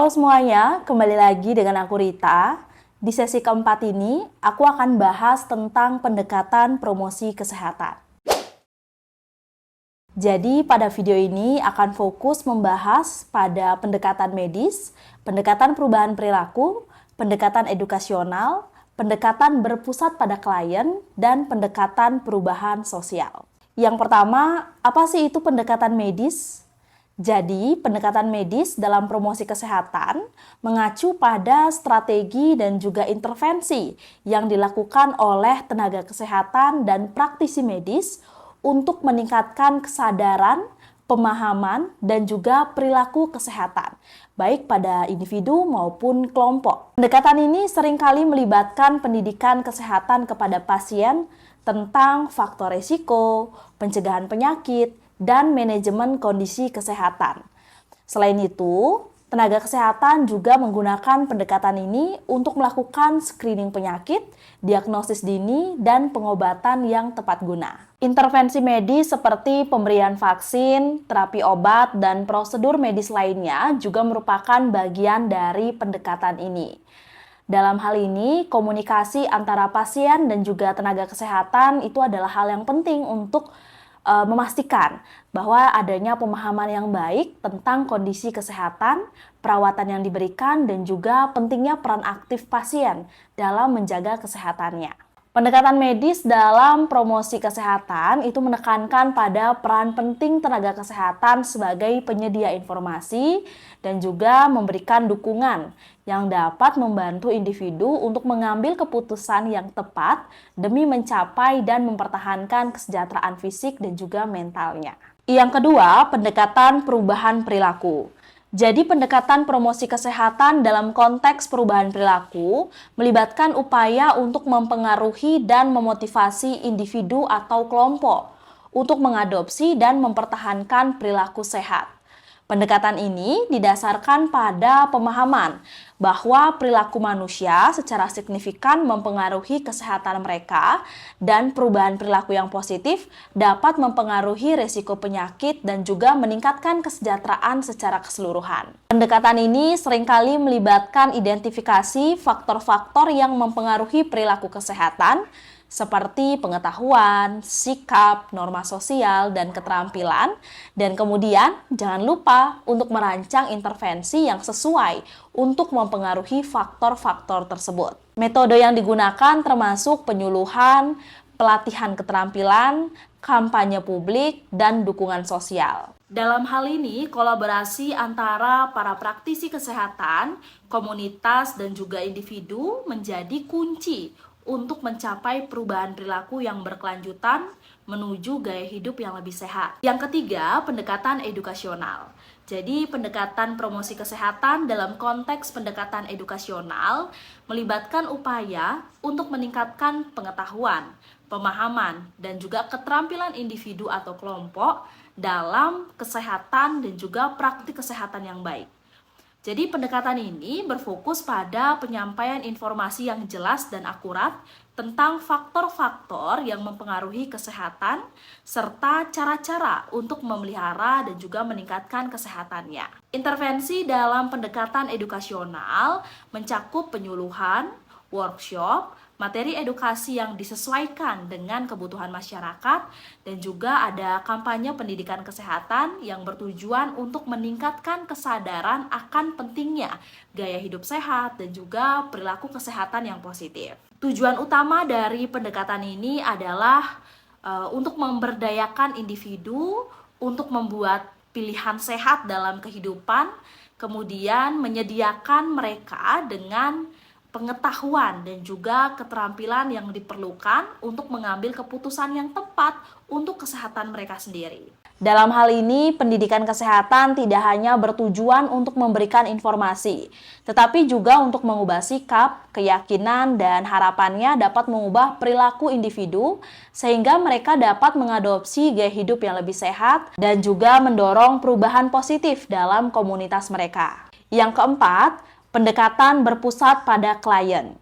Halo semuanya, kembali lagi dengan aku Rita. Di sesi keempat ini, aku akan bahas tentang pendekatan promosi kesehatan. Jadi pada video ini akan fokus membahas pada pendekatan medis, pendekatan perubahan perilaku, pendekatan edukasional, pendekatan berpusat pada klien, dan pendekatan perubahan sosial. Yang pertama, apa sih itu pendekatan medis? Jadi, pendekatan medis dalam promosi kesehatan mengacu pada strategi dan juga intervensi yang dilakukan oleh tenaga kesehatan dan praktisi medis untuk meningkatkan kesadaran, pemahaman, dan juga perilaku kesehatan, baik pada individu maupun kelompok. Pendekatan ini seringkali melibatkan pendidikan kesehatan kepada pasien tentang faktor risiko, pencegahan penyakit, dan manajemen kondisi kesehatan. Selain itu, tenaga kesehatan juga menggunakan pendekatan ini untuk melakukan screening penyakit, diagnosis dini, dan pengobatan yang tepat guna. Intervensi medis seperti pemberian vaksin, terapi obat, dan prosedur medis lainnya juga merupakan bagian dari pendekatan ini. Dalam hal ini, komunikasi antara pasien dan juga tenaga kesehatan itu adalah hal yang penting untuk memastikan bahwa adanya pemahaman yang baik tentang kondisi kesehatan, perawatan yang diberikan, dan juga pentingnya peran aktif pasien dalam menjaga kesehatannya. Pendekatan medis dalam promosi kesehatan itu menekankan pada peran penting tenaga kesehatan sebagai penyedia informasi dan juga memberikan dukungan yang dapat membantu individu untuk mengambil keputusan yang tepat demi mencapai dan mempertahankan kesejahteraan fisik dan juga mentalnya. Yang kedua, pendekatan perubahan perilaku. Jadi pendekatan promosi kesehatan dalam konteks perubahan perilaku melibatkan upaya untuk mempengaruhi dan memotivasi individu atau kelompok untuk mengadopsi dan mempertahankan perilaku sehat. Pendekatan ini didasarkan pada pemahaman bahwa perilaku manusia secara signifikan mempengaruhi kesehatan mereka dan perubahan perilaku yang positif dapat mempengaruhi risiko penyakit dan juga meningkatkan kesejahteraan secara keseluruhan. Pendekatan ini seringkali melibatkan identifikasi faktor-faktor yang mempengaruhi perilaku kesehatan seperti pengetahuan, sikap, norma sosial, dan keterampilan. Dan kemudian jangan lupa untuk merancang intervensi yang sesuai untuk mempengaruhi faktor-faktor tersebut. Metode yang digunakan termasuk penyuluhan, pelatihan keterampilan, kampanye publik, dan dukungan sosial. Dalam hal ini, kolaborasi antara para praktisi kesehatan, komunitas, dan juga individu menjadi kunci untuk mencapai perubahan perilaku yang berkelanjutan menuju gaya hidup yang lebih sehat. Yang ketiga, pendekatan edukasional. Jadi, pendekatan promosi kesehatan dalam konteks pendekatan edukasional melibatkan upaya untuk meningkatkan pengetahuan, pemahaman, dan juga keterampilan individu atau kelompok dalam kesehatan dan juga praktik kesehatan yang baik. Jadi pendekatan ini berfokus pada penyampaian informasi yang jelas dan akurat tentang faktor-faktor yang mempengaruhi kesehatan serta cara-cara untuk memelihara dan juga meningkatkan kesehatannya. Intervensi dalam pendekatan edukasional mencakup penyuluhan, workshop, materi edukasi yang disesuaikan dengan kebutuhan masyarakat, dan juga ada kampanye pendidikan kesehatan yang bertujuan untuk meningkatkan kesadaran akan pentingnya gaya hidup sehat dan juga perilaku kesehatan yang positif. Tujuan utama dari pendekatan ini adalah untuk memberdayakan individu untuk membuat pilihan sehat dalam kehidupan, kemudian menyediakan mereka dengan pengetahuan dan juga keterampilan yang diperlukan untuk mengambil keputusan yang tepat untuk kesehatan mereka sendiri. Dalam hal ini, pendidikan kesehatan tidak hanya bertujuan untuk memberikan informasi, tetapi juga untuk mengubah sikap, keyakinan, dan harapannya dapat mengubah perilaku individu sehingga mereka dapat mengadopsi gaya hidup yang lebih sehat dan juga mendorong perubahan positif dalam komunitas mereka. Yang keempat, pendekatan berpusat pada klien.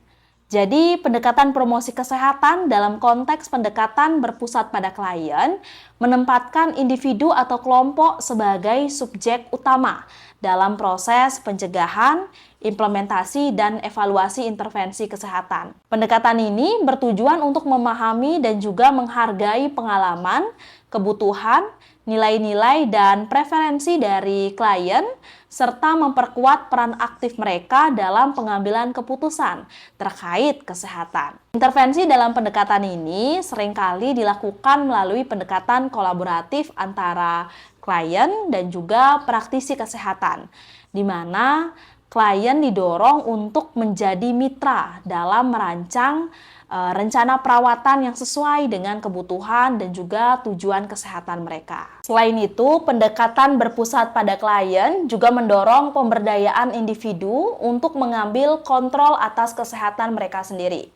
Jadi, pendekatan promosi kesehatan dalam konteks pendekatan berpusat pada klien menempatkan individu atau kelompok sebagai subjek utama dalam proses pencegahan, implementasi, dan evaluasi intervensi kesehatan. Pendekatan ini bertujuan untuk memahami dan juga menghargai pengalaman, kebutuhan, nilai-nilai, dan preferensi dari klien, serta memperkuat peran aktif mereka dalam pengambilan keputusan terkait kesehatan. Intervensi dalam pendekatan ini seringkali dilakukan melalui pendekatan kolaboratif antara klien dan juga praktisi kesehatan, di mana klien didorong untuk menjadi mitra dalam merancang rencana perawatan yang sesuai dengan kebutuhan dan juga tujuan kesehatan mereka. Selain itu, pendekatan berpusat pada klien juga mendorong pemberdayaan individu untuk mengambil kontrol atas kesehatan mereka sendiri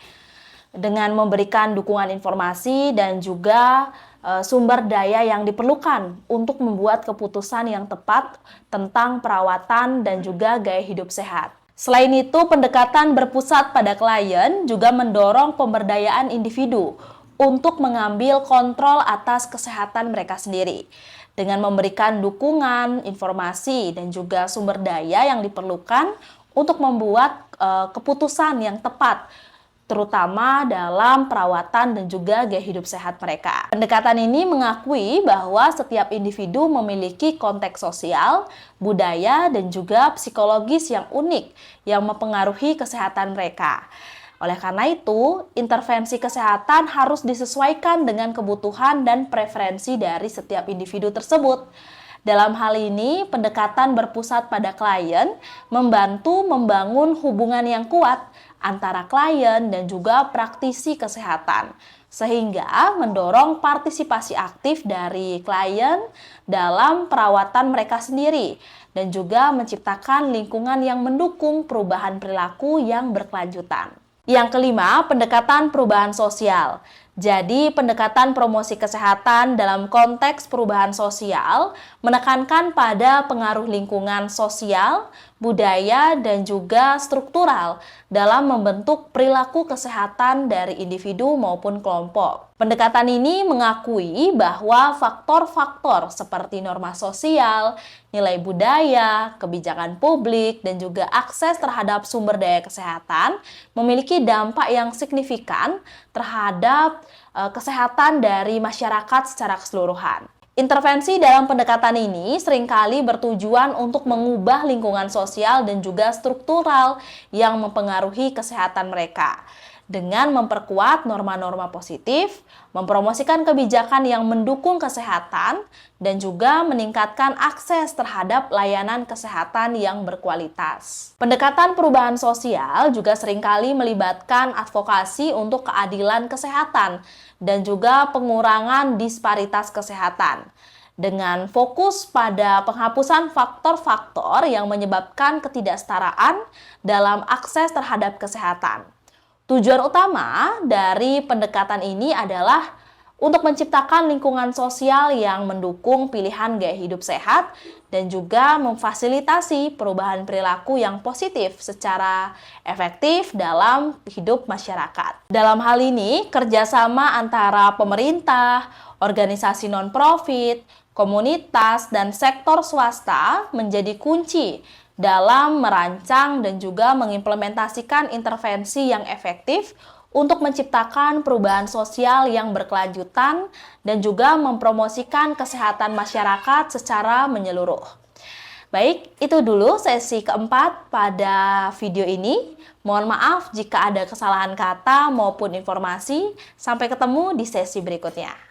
dengan memberikan dukungan informasi dan juga sumber daya yang diperlukan untuk membuat keputusan yang tepat tentang perawatan dan juga gaya hidup sehat. Selain itu, pendekatan berpusat pada klien juga mendorong pemberdayaan individu untuk mengambil kontrol atas kesehatan mereka sendiri dengan memberikan dukungan, informasi, dan juga sumber daya yang diperlukan untuk membuat keputusan yang tepat, terutama dalam perawatan dan juga gaya hidup sehat mereka. Pendekatan ini mengakui bahwa setiap individu memiliki konteks sosial, budaya, dan juga psikologis yang unik yang mempengaruhi kesehatan mereka. Oleh karena itu, intervensi kesehatan harus disesuaikan dengan kebutuhan dan preferensi dari setiap individu tersebut. Dalam hal ini, pendekatan berpusat pada klien membantu membangun hubungan yang kuat antara klien dan juga praktisi kesehatan, sehingga mendorong partisipasi aktif dari klien dalam perawatan mereka sendiri dan juga menciptakan lingkungan yang mendukung perubahan perilaku yang berkelanjutan. Yang kelima, pendekatan perubahan sosial. Jadi, pendekatan promosi kesehatan dalam konteks perubahan sosial menekankan pada pengaruh lingkungan sosial, budaya, dan juga struktural dalam membentuk perilaku kesehatan dari individu maupun kelompok. Pendekatan ini mengakui bahwa faktor-faktor seperti norma sosial, nilai budaya, kebijakan publik, dan juga akses terhadap sumber daya kesehatan memiliki dampak yang signifikan terhadap kesehatan dari masyarakat secara keseluruhan. Intervensi dalam pendekatan ini seringkali bertujuan untuk mengubah lingkungan sosial dan juga struktural yang mempengaruhi kesehatan mereka dengan memperkuat norma-norma positif, mempromosikan kebijakan yang mendukung kesehatan, dan juga meningkatkan akses terhadap layanan kesehatan yang berkualitas. Pendekatan perubahan sosial juga seringkali melibatkan advokasi untuk keadilan kesehatan dan juga pengurangan disparitas kesehatan dengan fokus pada penghapusan faktor-faktor yang menyebabkan ketidaksetaraan dalam akses terhadap kesehatan. Tujuan utama dari pendekatan ini adalah untuk menciptakan lingkungan sosial yang mendukung pilihan gaya hidup sehat dan juga memfasilitasi perubahan perilaku yang positif secara efektif dalam hidup masyarakat. Dalam hal ini, kerjasama antara pemerintah, organisasi non-profit, komunitas, dan sektor swasta menjadi kunci dalam merancang dan juga mengimplementasikan intervensi yang efektif untuk menciptakan perubahan sosial yang berkelanjutan dan juga mempromosikan kesehatan masyarakat secara menyeluruh. Baik, itu dulu sesi keempat pada video ini. Mohon maaf jika ada kesalahan kata maupun informasi. Sampai ketemu di sesi berikutnya.